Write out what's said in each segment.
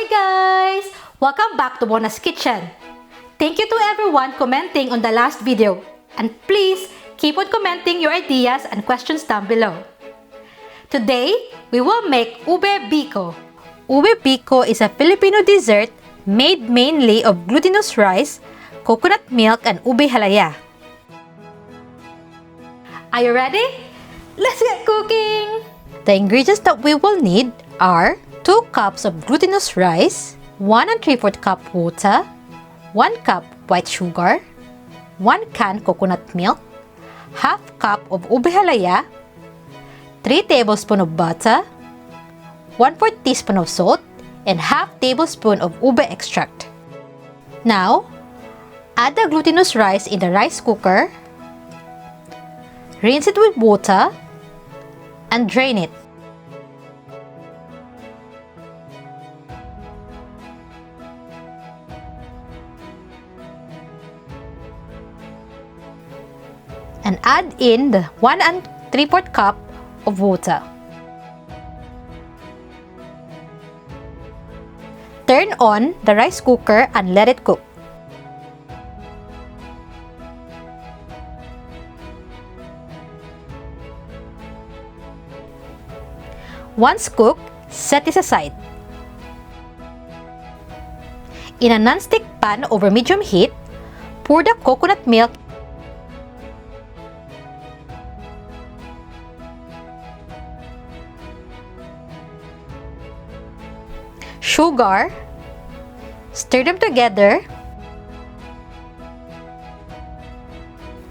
guys! Welcome back to Bona's Kitchen. Thank you to everyone commenting on the last video. And please keep on commenting your ideas and questions down below. Today, we will make Ube Biko. Ube Biko is a Filipino dessert made mainly of glutinous rice, coconut milk, and ube halaya. Are you ready? Let's get cooking! The ingredients that we will need are 2 cups of glutinous rice, 1 3/4 cup water, 1 cup white sugar, 1 can coconut milk, half cup of ube halaya, 3 tablespoons of butter, 1/4 teaspoon of salt, and half tablespoon of ube extract. Now, add the glutinous rice in the rice cooker, rinse it with water, and drain it. And add in the 1 3/4 cup of water. Turn on the rice cooker and let it cook. Once cooked, set this aside. In a non-stick pan over medium heat, pour the coconut milk, sugar, stir them together,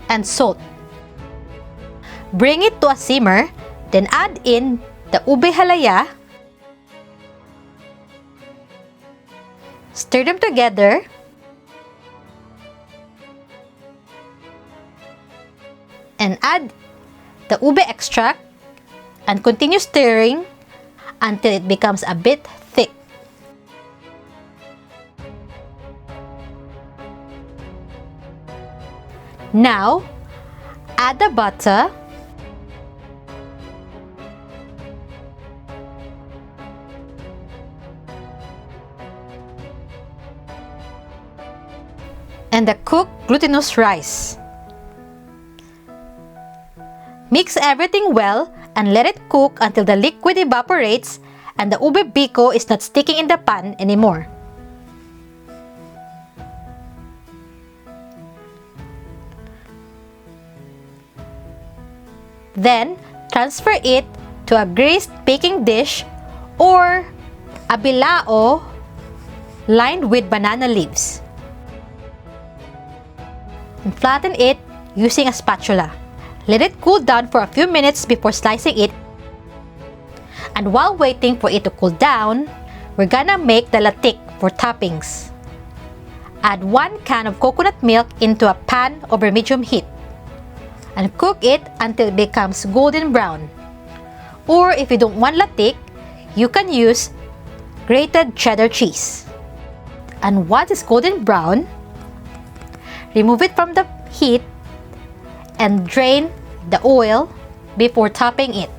and salt. Bring it to a simmer, then add in the ube halaya, stir them together, and add the ube extract and continue stirring until it becomes a bit thick. Now, add the butter, and the cooked glutinous rice. Mix everything well and let it cook until the liquid evaporates and the ube biko is not sticking in the pan anymore. Then, transfer it to a greased baking dish or a bilao lined with banana leaves. And flatten it using a spatula. Let it cool down for a few minutes before slicing it. And while waiting for it to cool down, we're gonna make the latik for toppings. Add 1 can of coconut milk into a pan over medium heat and cook it until it becomes golden brown. Or if you don't want latik, you can use grated cheddar cheese. And once it's golden brown, remove it from the heat and drain the oil before topping it.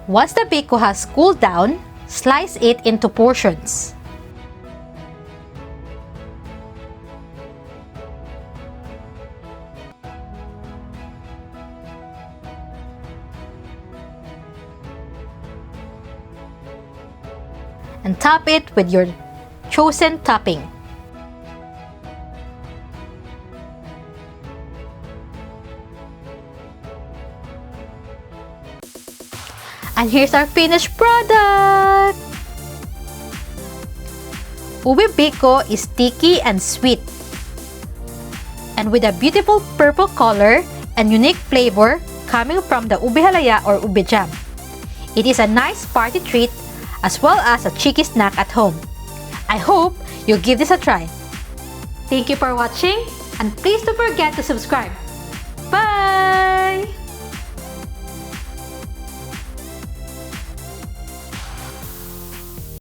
Once the biko has cooled down, slice it into portions. And top it with your chosen topping. And here's our finished product! Ube Biko is sticky and sweet, and with a beautiful purple color and unique flavor coming from the ube halaya or ube jam. It is a nice party treat as well as a cheeky snack at home. I hope you'll give this a try. Thank you for watching, and please don't forget to subscribe. Bye!